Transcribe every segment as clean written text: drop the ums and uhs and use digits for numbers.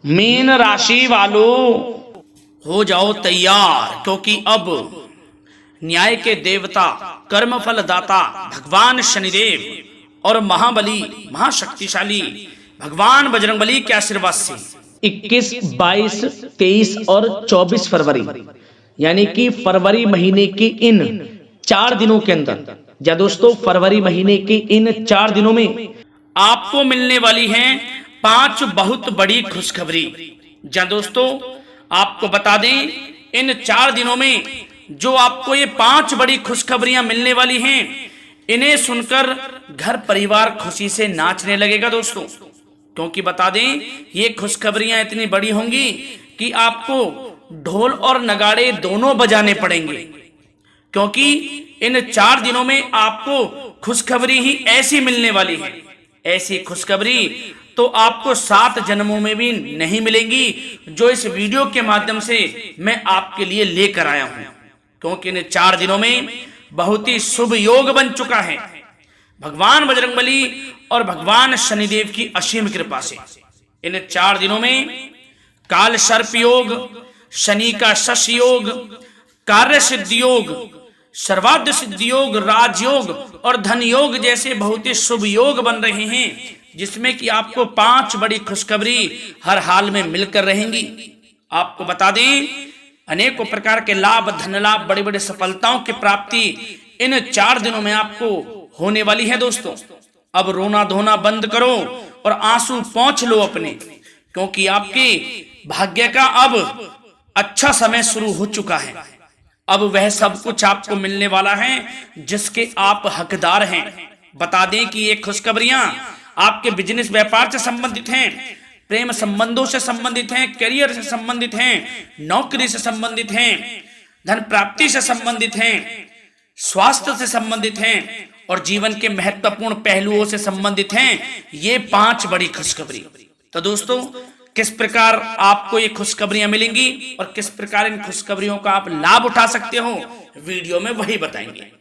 Mean राशि वालों हो जाओ तैयार, क्योंकि अब न्याय के देवता, कर्मफल दाता भगवान शनिदेव और महाबली महाशक्तिशाली भगवान बजरंगबली के आशीर्वाद से 21, 22, 23 और 24 फरवरी यानी कि फरवरी महीने के इन 4 दिनों के अंदर, या दोस्तों फरवरी महीने के इन 4 दिनों में आपको मिलने वाली हैं 5 बहुत बड़ी खुशखबरी। या दोस्तों आपको बता दें, इन 4 दिनों में जो आपको ये 5 बड़ी खुशखबरियां मिलने वाली हैं, इन्हें सुनकर घर परिवार खुशी से नाचने लगेगा दोस्तों। क्योंकि बता दें, ये खुशखबरियां इतनी बड़ी होंगी कि आपको ढोल और नगाड़े दोनों बजाने पड़ेंगे, क्योंकि इन 4 दिनों में आपको खुशखबरी ही ऐसी मिलने वाली है। ऐसी खुशखबरी तो आपको 7 जन्मों में भी नहीं मिलेंगी, जो इस वीडियो के माध्यम से मैं आपके लिए लेकर आया हूं। क्योंकि इन 4 दिनों में बहुत ही शुभ योग बन चुका है भगवान बजरंगबली और भगवान शनिदेव की असीम कृपा से। इन 4 दिनों में काल सर्प योग, शनि का शश योग, कार्य सिद्धि योग, सर्वार्थ सिद्धि योग, राजयोग और धन योग जैसे बहुत ही शुभ योग बन रहे हैं, जिसमें कि आपको 5 बड़ी खुशखबरी हर हाल में मिलकर रहेंगी। आपको बता दें, अनेकों प्रकार के लाभ, धन लाभ, बड़ी बड़ी सफलताओं की प्राप्ति इन 4 दिनों में आपको होने वाली है दोस्तों। अब रोना धोना बंद करो और आंसू पोंछ लो अपने, क्योंकि आपके भाग्य का अब अच्छा समय शुरू हो चुका है। अब वह सब कुछ आपको मिलने वाला है जिसके आप हकदार हैं। बता दें कि ये खुशखबरियां आपके बिजनेस व्यापार से संबंधित हैं, प्रेम संबंधों से संबंधित हैं, करियर से संबंधित हैं, नौकरी से संबंधित हैं, धन प्राप्ति से संबंधित हैं, स्वास्थ्य से संबंधित हैं और जीवन के महत्वपूर्ण पहलुओं से संबंधित हैं। ये 5 बड़ी खुशखबरी। तो दोस्तों, किस प्रकार आपको ये खुशखबरियां मिलेंगी और किस प्रकार इन खुशखबरियों का आप लाभ उठा सकते हो, वीडियो में वही बताएंगे।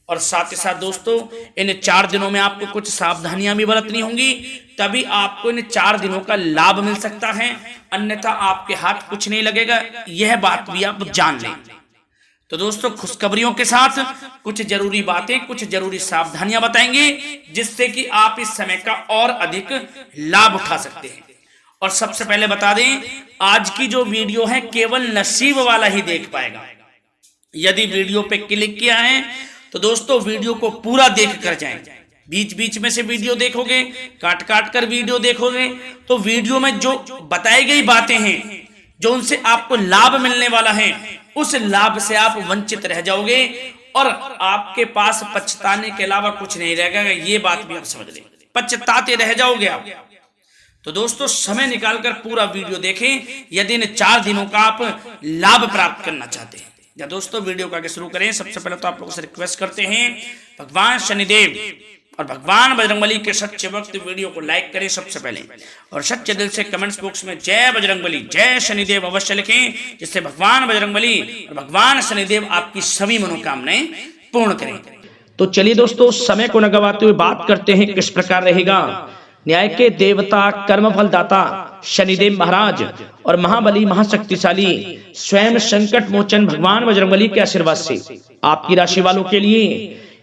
और साथ ही साथ दोस्तों, इन 4 दिनों में आपको कुछ सावधानियां भी बरतनी होंगी, तभी आपको इन 4 दिनों का लाभ मिल सकता है, अन्यथा आपके हाथ कुछ नहीं लगेगा। यह बात भी आप जान लें। तो दोस्तों, खुशखबरियों के साथ कुछ जरूरी बातें, कुछ जरूरी सावधानियां बताएंगे, जिससे कि आप इस समय का और अधिक लाभ उठा सकते हैं। और सबसे पहले बता दें, आज की जो वीडियो है केवल नसीब वाला ही देख पाएगा। यदि वीडियो पे क्लिक किया है तो दोस्तों वीडियो को पूरा देख कर जाएं। बीच बीच में से वीडियो देखोगे, काट काट कर वीडियो देखोगे, तो वीडियो में जो बताई गई बातें हैं, जो उनसे आपको लाभ मिलने वाला है, उस लाभ से आप वंचित रह जाओगे और आपके पास पछताने के अलावा कुछ नहीं रहेगा। ये बात भी आप समझ लें, पछताते रह जाओगे आप। तो दोस्तों, समय निकालकर पूरा वीडियो देखें यदि इन 4 दिनों का आप लाभ प्राप्त करना चाहते हैं। या दोस्तों, वीडियो को आगे शुरू करें, सबसे पहले तो आप लोगों से रिक्वेस्ट करते हैं, भगवान शनिदेव और भगवान बजरंगबली के सच्चे भक्त वीडियो को लाइक करें सबसे पहले, और सच्चे दिल से कमेंट्स बॉक्स में जय बजरंगबली, जय शनिदेव अवश्य लिखें, जिससे भगवान बजरंगबली और भगवान शनिदेव आपकी सभी मनोकामनाएं पूर्ण करें। तो चलिए दोस्तों, समय को न गवाते हुए बात करते हैं किस प्रकार रहेगा न्याय के देवता, कर्मफल दाता शनिदेव महाराज और महाबली महाशक्तिशाली स्वयं संकट मोचन भगवान बजरंगबली के आशीर्वाद से आपकी राशि वालों के लिए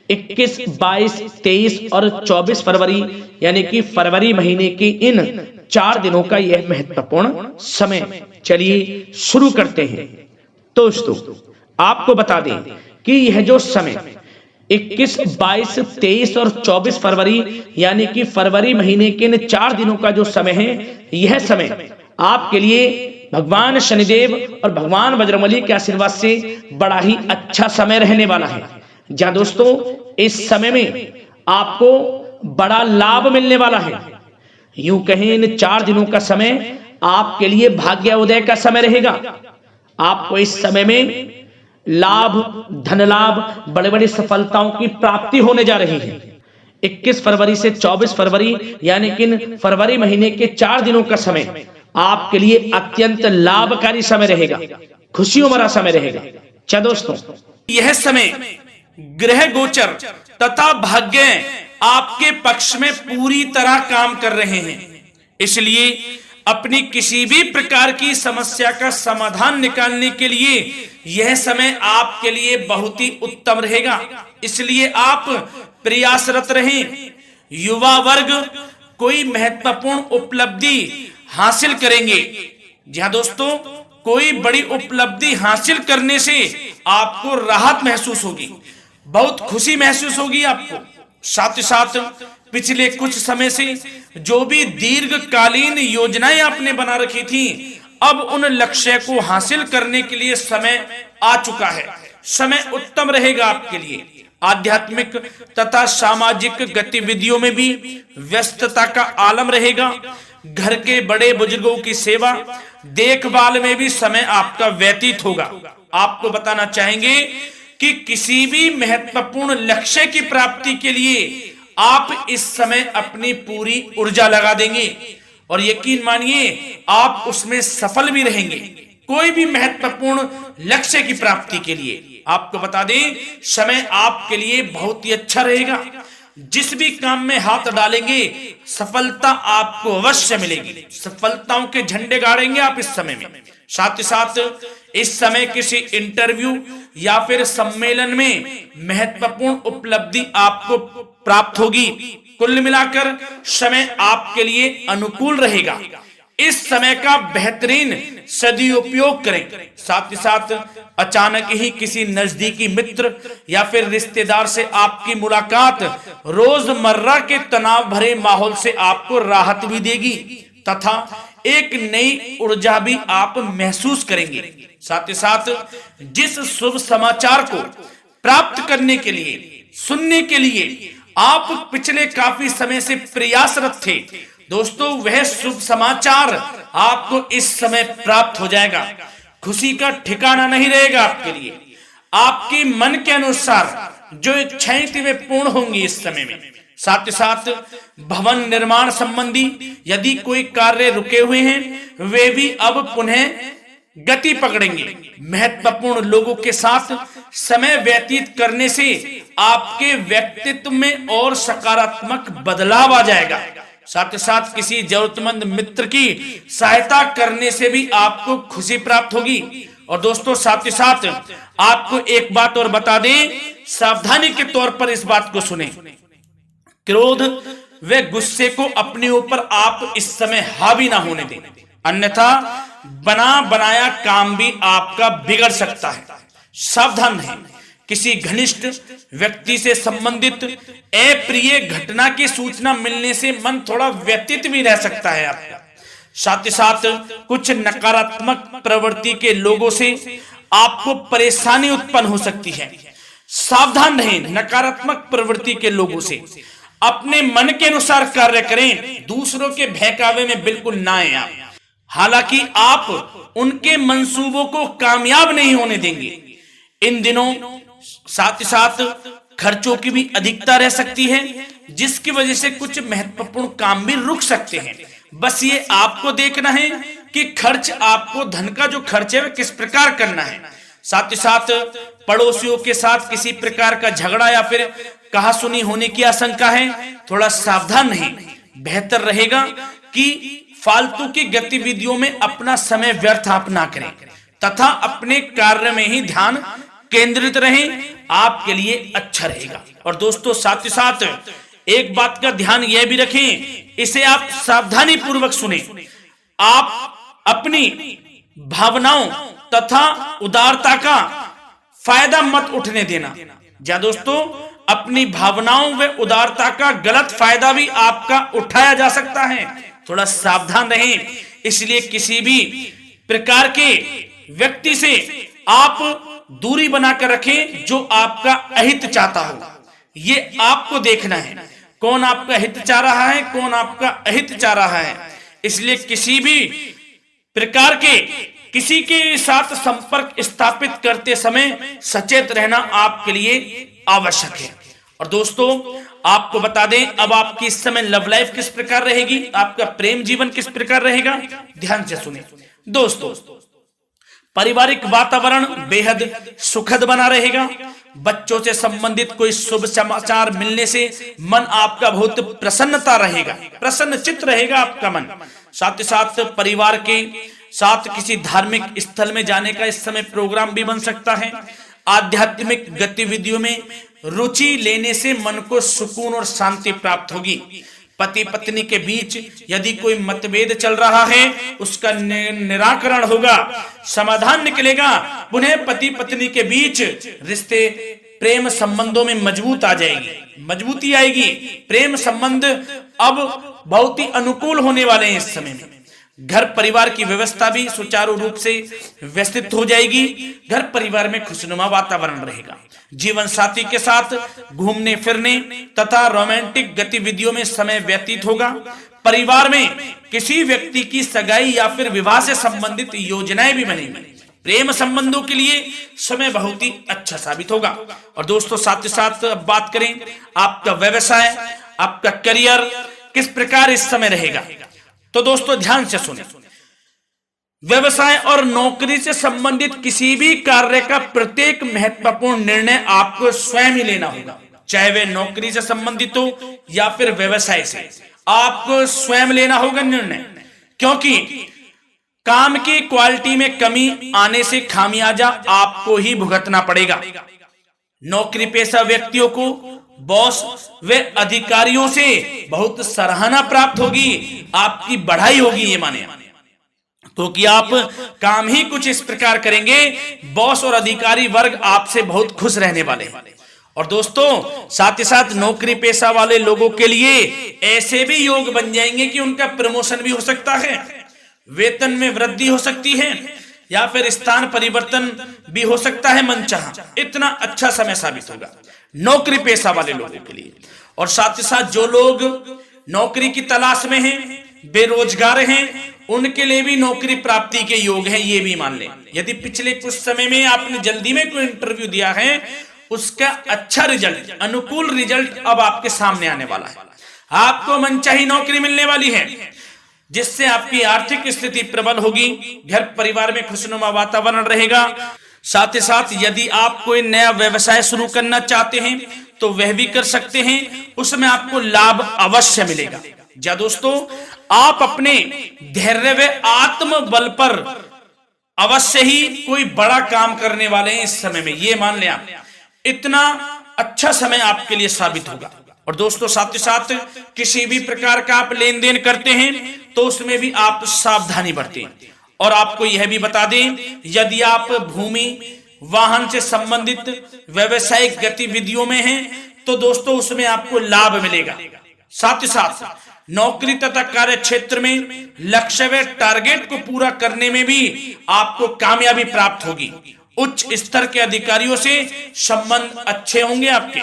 21, 22, 23 और 24 फरवरी यानी कि फरवरी महीने के इन 4 दिनों का यह महत्वपूर्ण समय। चलिए शुरू करते हैं। दोस्तों, आपको बता दें कि यह जो समय 21, 22, 23 और 24 फरवरी यानी कि फरवरी महीने के इन 4 दिनों का जो समय है, यह समय आपके लिए भगवान शनिदेव और भगवान बजरंगबली के आशीर्वाद से बड़ा ही अच्छा समय रहने वाला है। जहां दोस्तों, इस समय में आपको बड़ा लाभ मिलने वाला है। यूं कहें, इन 4 दिनों का समय आपके लिए भाग्योदय का समय रहेगा। आपको इस समय में लाभ, धन लाभ, बड़े बड़ी सफलताओं की प्राप्ति होने जा रही है। 21 फरवरी से 24 फरवरी यानी कि फरवरी महीने के 4 दिनों का समय आपके लिए अत्यंत लाभकारी समय रहेगा, खुशियों भरा समय रहेगा। क्या दोस्तों, यह समय ग्रह गोचर तथा भाग्य आपके पक्ष में पूरी तरह काम कर रहे हैं। इसलिए अपनी किसी भी प्रकार की समस्या का समाधान निकालने के लिए यह समय आपके लिए बहुत ही उत्तम रहेगा। इसलिए आप प्रयासरत रहें। युवा वर्ग कोई महत्वपूर्ण उपलब्धि हासिल करेंगे। जी हाँ दोस्तों, कोई बड़ी उपलब्धि हासिल करने से आपको राहत महसूस होगी, बहुत खुशी महसूस होगी आपको। साथ ही साथ पिछले कुछ समय से जो भी दीर्घकालीन योजनाएं आपने बना रखी थी, अब उन लक्ष्य को हासिल करने के लिए समय आ चुका है। समय उत्तम रहेगा आपके लिए। आध्यात्मिक तथा सामाजिक गतिविधियों में भी व्यस्तता का आलम रहेगा। घर के बड़े बुजुर्गों की सेवा देखभाल में भी समय आपका व्यतीत होगा। आपको बताना चाहेंगे कि किसी भी महत्वपूर्ण लक्ष्य की प्राप्ति के लिए आप इस समय अपनी पूरी ऊर्जा लगा देंगे और यकीन मानिए आप उसमें सफल भी रहेंगे। कोई भी महत्वपूर्ण लक्ष्य की प्राप्ति के लिए आपको बता दें, समय आपके लिए बहुत ही अच्छा रहेगा। जिस भी काम में हाथ डालेंगे सफलता आपको अवश्य मिलेगी। सफलताओं के झंडे गाड़ेंगे आप इस समय में। साथ ही साथ इस समय किसी इंटरव्यू या फिर सम्मेलन में महत्वपूर्ण उपलब्धि आपको प्राप्त होगी। कुल मिलाकर समय आपके लिए अनुकूल रहेगा। इस समय का बेहतरीन सदुपयोग करें। साथ ही साथ अचानक ही किसी नजदीकी मित्र या फिर रिश्तेदार से आपकी मुलाकात रोजमर्रा के तनाव भरे माहौल से आपको राहत भी देगी तथा एक नई ऊर्जा भी आप महसूस करेंगे। साथ ही साथ जिस शुभ समाचार को प्राप्त करने के लिए, सुनने के लिए आप पिछले काफी समय से प्रयासरत थे दोस्तों, वह शुभ समाचार आपको इस समय प्राप्त हो जाएगा। खुशी का ठिकाना नहीं रहेगा आपके लिए। आपके मन के अनुसार जो इच्छाएं थी वे पूर्ण होंगी इस समय में। साथ ही साथ भवन निर्माण संबंधी यदि कोई कार्य रुके हुए हैं वे भी अब पुनः गति पकड़ेंगे। महत्वपूर्ण लोगों के साथ समय व्यतीत करने से आपके व्यक्तित्व में और सकारात्मक बदलाव आ जाएगा। साथ ही साथ किसी जरूरतमंद मित्र की सहायता करने से भी आपको खुशी प्राप्त होगी। और दोस्तों साथ ही साथ आपको एक बात और बता दें, सावधानी के तौर पर इस बात को सुने। क्रोध व गुस्से को अपने ऊपर आप इस समय हावी ना होने दें, अन्यथा बना बनाया काम भी आपका बिगड़ सकता है। सावधान रहें। किसी घनिष्ठ व्यक्ति से संबंधित अप्रिय घटना की सूचना मिलने से मन थोड़ा व्यतीत भी रह सकता है आपका। साथ ही साथ कुछ नकारात्मक प्रवृत्ति के लोगों से आपको परेशानी उत्पन्न हो सकती है। सावधान रहें नकारात्मक प्रवृत्ति के लोगों से। अपने मन के अनुसार कार्य करें, दूसरों के बहकावे में बिल्कुल ना आए आप। हालांकि आप उनके मंसूबों को कामयाब नहीं होने देंगे। इन दिनों साथ ही साथ खर्चों की भी अधिकता रह सकती है, जिसकी वजह से कुछ महत्वपूर्ण काम भी रुक सकते हैं। बस ये आपको देखना है कि खर्च, आपको धन का जो खर्च है वह किस प्रकार करना है। साथ ही साथ पड़ोसियों के साथ किसी प्रकार का झगड़ा या फिर कहासुनी होने की आशंका है, थोड़ा सावधान रहें। बेहतर रहेगा कि फालतू की गतिविधियों में अपना समय व्यर्थ आप ना करें तथा अपने कार्य में ही ध्यान केंद्रित रहें, आपके लिए अच्छा रहेगा। और दोस्तों साथ ही साथ एक बात का ध्यान यह भी रखें, इसे आप सावधानी पूर्वक सुने। आप अपनी भावनाओं तथा उदारता का फायदा मत उठने देना। जा दोस्तों, अपनी भावनाओं व उदारता का गलत फायदा भी आपका उठाया जा सकता है, थोड़ा सावधान रहें। इसलिए किसी भी प्रकार के व्यक्ति से आप दूरी बनाकर रखें जो आपका अहित चाहता हो। ये आपको देखना है, कौन आपका हित चाह रहा है, कौन आपका अहित चाह रहा है। इसलिए किसी भी प्रकार के किसी के साथ संपर्क स्थापित करते समय सचेत रहना आपके लिए आवश्यक है। और दोस्तों आपको बता दें, अब आपकी इस समय लव लाइफ किस प्रकार रहेगी, आपका प्रेम जीवन किस प्रकार रहेगा, ध्यान से सुने। दोस्तों पारिवारिक वातावरण बेहद सुखद बना रहेगा। बच्चों से संबंधित कोई शुभ समाचार मिलने से मन आपका बहुत प्रसन्नता रहेगा, प्रसन्न चित्त रहेगा आपका मन। साथ ही साथ परिवार के साथ किसी धार्मिक स्थल में जाने का इस समय प्रोग्राम भी बन सकता है। आध्यात्मिक गतिविधियों में रुचि लेने से मन को सुकून और शांति प्राप्त होगी। पति पत्नी के बीच यदि कोई मतभेद चल रहा है उसका निराकरण होगा, समाधान निकलेगा। पुनः पति पत्नी के बीच रिश्ते प्रेम संबंधों में मजबूती आएगी। प्रेम संबंध अब बहुत ही अनुकूल होने वाले हैं इस समय में। घर परिवार की व्यवस्था भी सुचारू रूप से व्यवस्थित हो जाएगी। घर परिवार में खुशनुमा वातावरण रहेगा। जीवन साथी के साथ घूमने फिरने तथा रोमांटिक गतिविधियों में समय व्यतीत होगा। परिवार में किसी व्यक्ति की सगाई या फिर विवाह से संबंधित योजनाएं भी बनेंगी। प्रेम संबंधों के लिए समय बहुत ही अच्छा साबित होगा। और दोस्तों साथ ही साथ अब बात करें आपका व्यवसाय, आपका करियर किस प्रकार इस समय रहेगा, तो दोस्तों ध्यान से सुने। व्यवसाय और नौकरी से संबंधित किसी भी कार्य का प्रत्येक महत्वपूर्ण निर्णय आपको स्वयं ही लेना होगा, चाहे वे नौकरी से संबंधित हो या फिर व्यवसाय से। आपको स्वयं लेना होगा निर्णय, क्योंकि काम की क्वालिटी में कमी आने से खामियाजा आपको ही भुगतना पड़ेगा। नौकरी पेशा व्यक्तियों को बॉस व अधिकारियों से बहुत सराहना प्राप्त होगी, आपकी बढ़ाई होगी, ये माने तो कि आप काम ही कुछ इस प्रकार करेंगे, बॉस और अधिकारी वर्ग आपसे बहुत खुश रहने वाले हैं। और दोस्तों साथ ही साथ नौकरी पेशा वाले लोगों के लिए ऐसे भी योग बन जाएंगे कि उनका प्रमोशन भी हो सकता है, वेतन में वृद्धि हो सकती है, या फिर स्थान परिवर्तन भी हो सकता है मनचाहा। इतना अच्छा समय साबित होगा नौकरी पेशा वाले लोगों के लिए। और साथ ही साथ जो लोग नौकरी की तलाश में हैं, बेरोजगार हैं, उनके लिए भी नौकरी प्राप्ति के योग हैं, ये भी मान लें। यदि पिछले कुछ समय में आपने जल्दी में कोई इंटरव्यू दिया है, उसका अच्छा रिजल्ट, अनुकूल रिजल्ट अब आपके सामने आने वाला है। आपको मनचाही नौकरी मिलने वाली है, जिससे आपकी आर्थिक स्थिति प्रबल होगी। घर परिवार में खुशनुमा वातावरण रहेगा। साथ ही साथ यदि आप कोई नया व्यवसाय शुरू करना चाहते हैं तो वह भी कर सकते हैं, उसमें आपको लाभ अवश्य मिलेगा। जा दोस्तों, आप अपने धैर्य व आत्मबल पर अवश्य ही कोई बड़ा काम करने वाले हैं इस समय में, ये मान लें आप। इतना अच्छा समय आपके लिए साबित होगा। और दोस्तों साथ ही साथ किसी भी प्रकार का आप लेन देन करते हैं तो उसमें भी आप सावधानी बरतें। और आपको यह भी बता दें, यदि आप भूमि वाहन से संबंधित व्यावसायिक गतिविधियों में हैं तो दोस्तों उसमें आपको लाभ मिलेगा। साथ ही साथ नौकरी तथा कार्य क्षेत्र में लक्ष्य व टारगेट को पूरा करने में भी आपको कामयाबी प्राप्त होगी। उच्च स्तर के अधिकारियों से संबंध अच्छे होंगे आपके।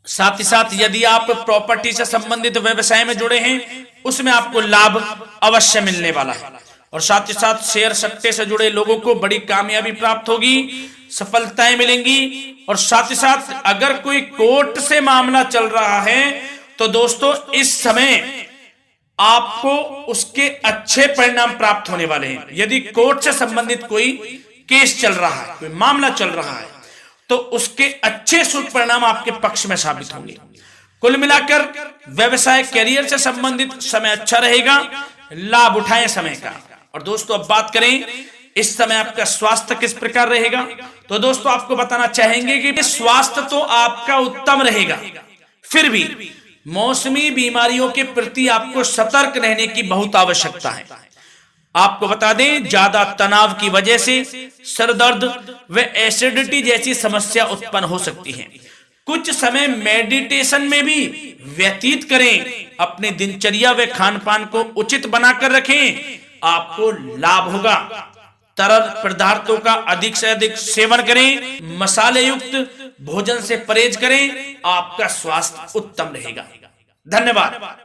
साथ ही साथ यदि आप प्रॉपर्टी से संबंधित व्यवसाय में जुड़े हैं, उसमें आपको लाभ अवश्य मिलने वाला है। और साथ ही साथ शेयर सट्टे से जुड़े लोगों को बड़ी कामयाबी प्राप्त होगी, सफलताएं मिलेंगी। और साथ ही साथ अगर कोई कोर्ट से मामला चल रहा है तो दोस्तों इस समय आपको उसके अच्छे परिणाम प्राप्त होने वाले हैं। यदि कोर्ट से संबंधित कोई केस चल रहा है, कोई मामला चल रहा है, तो उसके अच्छे शुभ परिणाम आपके पक्ष में साबित होंगे। कुल मिलाकर व्यवसाय करियर से संबंधित समय अच्छा रहेगा, लाभ उठाएं समय का। और दोस्तों अब बात करें इस समय आपका स्वास्थ्य किस प्रकार रहेगा, तो दोस्तों आपको बताना चाहेंगे कि स्वास्थ्य तो आपका उत्तम रहेगा, फिर भी मौसमी बीमारियों के प्रति आपको सतर्क रहने की बहुत आवश्यकता है। आपको बता दें, ज्यादा तनाव की वजह से सर दर्द व एसिडिटी जैसी समस्या उत्पन्न हो सकती है। कुछ समय मेडिटेशन में भी व्यतीत करें, अपने दिनचर्या व खान पान को उचित बनाकर रखें, आपको लाभ होगा। तरल पदार्थों का अधिक से अधिक सेवन करें, मसाले युक्त भोजन से परहेज करें, आपका स्वास्थ्य उत्तम रहेगा। धन्यवाद।